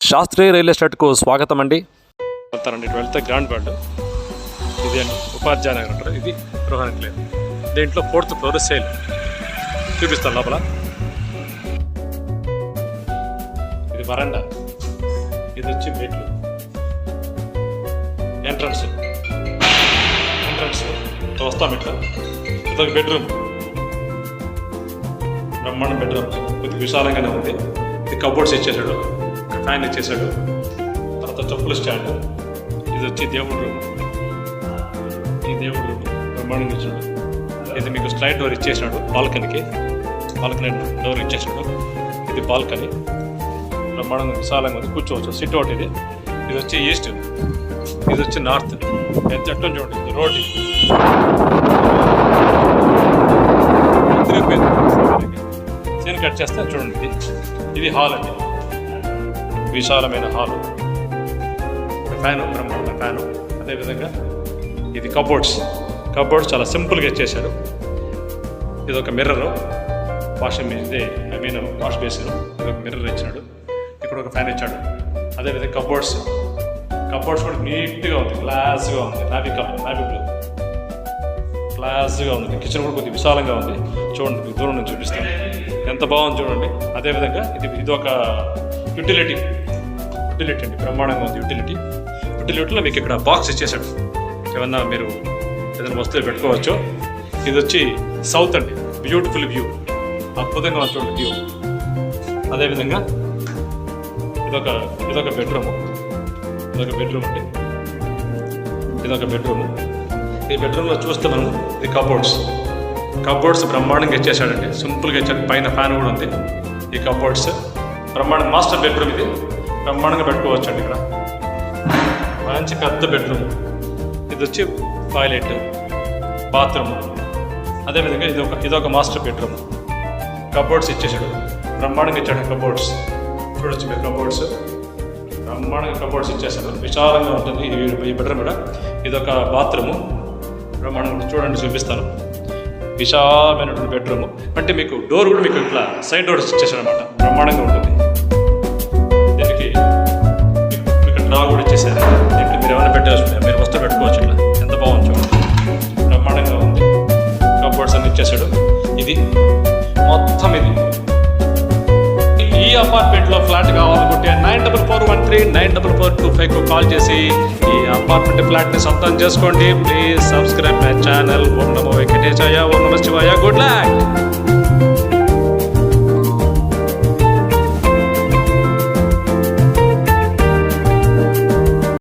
శాస్త్రీయ రియల్ ఎస్టేట్కు స్వాగతం అండి. వెళ్తారండి, ఇటు వెళ్తే గ్రాండ్ వరల్డ్ ఇది అండి, ఉపాధ్యాయ నగర్ అంటారు. ఇది రోహన్ క్లేవ్. దీంట్లో 4th ఫ్లోర్ సేల్ చూపిస్తాను. లోపల ఇది వరండా, ఇది వచ్చి బెడ్లు, ఎంట్రన్స్ వస్తాం ఇట్లా. ఇదొక బెడ్రూమ్, బ్రహ్మాండం బెడ్రూమ్, కొద్దిగా విశాలంగానే ఉంది. ఇది కబోర్డ్స్ ఇచ్చేసాడు, ఫ్యాన్ ఇచ్చేసాడు, తర్వాత చెప్పుల స్టాండ్. ఇది వచ్చి దేవుడు రూమ్, ఈ దేవుడు రూమ్ బ్రహ్మాండంగా ఇచ్చాడు. ఇది మీకు స్లైడ్ డోర్ ఇచ్చేసాడు, బాల్కనీ డోర్ ఇచ్చేసాడు. ఇది బాల్కనీ బ్రహ్మాండంగా విశాలంగా ఉంది, కూర్చోవచ్చు. సిట్ అవుట్ ఇది. ఇది వచ్చి ఈస్ట్, ఇది వచ్చి నార్త్. ఎంత ఎట్లా చూడండి, ఇది రోడ్. సీన్ కట్ చేస్తే చూడండి, ఇది హాల్ అండి, విశాలమైన హాల్. ఫ్యాను, బ్రహ్మాండ ఫ్యాను. అదేవిధంగా ఇది కబోర్డ్స్ చాలా సింపుల్గా ఇచ్చేసాడు. ఇది ఒక మిర్రరు, వాష్ బేసిన్. ఇది ఒక మిర్రర్ ఇచ్చాడు. ఇక్కడ ఒక ఫ్యాన్ ఇచ్చాడు. అదేవిధంగా కబోర్డ్స్ కూడా నీట్గా ఉంది, క్లాస్గా ఉంది. నావీ బ్లూ క్లాస్గా ఉంది. కిచెన్ కూడా కొద్దిగా విశాలంగా ఉంది. చూడండి, దూరం నుంచి చూపిస్తాను, ఎంత బాగుంది చూడండి. అదేవిధంగా ఇది ఒక యూటిలిటీ అండి, బ్రహ్మాండంగా ఉంది. యూటిలిటీలో మీకు ఇక్కడ బాక్స్ ఇచ్చేసాడు, ఏమన్నా మీరు ఏదైనా వస్తువులు పెట్టుకోవచ్చు. ఇది వచ్చి సౌత్ అండి, బ్యూటిఫుల్ వ్యూ, అద్భుతంగా ఉంది చూడండి వ్యూ. అదేవిధంగా ఇదొక బెడ్రూమ్ అండి, ఇదొక బెడ్రూమ్. ఈ బెడ్రూమ్లో చూస్తే మనం ఇది కబోర్డ్స్ బ్రహ్మాండంగా ఇచ్చేసాడండి, సింపుల్గా ఇచ్చాడు. పైన ఫ్యాన్ కూడా ఉంది. ఈ కబోర్డ్స్ బ్రహ్మాండం, మాస్టర్ బెడ్రూమ్ ఇది, బ్రహ్మాండంగా పెట్టుకోవచ్చు అండి. ఇక్కడ మంచి పెద్ద బెడ్రూమ్. ఇది వచ్చి టాయిలెట్, బాత్రూమ్. అదేవిధంగా ఇదొక మాస్టర్ బెడ్రూమ్. కబోర్డ్స్ ఇచ్చేసాడు, బ్రహ్మాండంగా ఇచ్చాడు. కబోర్డ్స్ చూడొచ్చు మీరు, కబోర్డ్స్ బ్రహ్మాండంగా కబోర్డ్స్ ఇచ్చేసాడు, విశాలంగా ఉంటుంది ఈ బెడ్రూమ్ కూడా. ఇదొక బాత్రూము, బ్రహ్మాండంగా చూడండి, చూపిస్తాను. విశాలమైనటువంటి బెడ్రూమ్. అంటే మీకు డోర్ కూడా మీకు ఇట్లా సైడ్ డోర్స్ ఇచ్చేసాడు అనమాట, బ్రహ్మాండంగా ఉంటుంది. దీనికి మీకు డ్రా కూడా ఇచ్చేసారు. దీంట్లో మీరు ఏమైనా పెట్టవచ్చు, మీరు వస్తువు పెట్టుకోవచ్చు. ఇట్లా ఎంత బాగుంది చూడండి, బ్రహ్మాండంగా ఉంది. కబోర్డ్స్ అన్ని ఇచ్చేసాడు. ఇది మొత్తం ఈ అపార్ట్మెంట్లో ఫ్లాట్ కావాలనుకుంటే 9441394425 కాల్ చేసి ఈ అపార్ట్మెంట్ ఫ్లాట్ని సొంతం చేసుకోండి. Please subscribe my channel. ఓం నమో వెంకటేశాయ, ఓం నమః శివాయ. Good luck.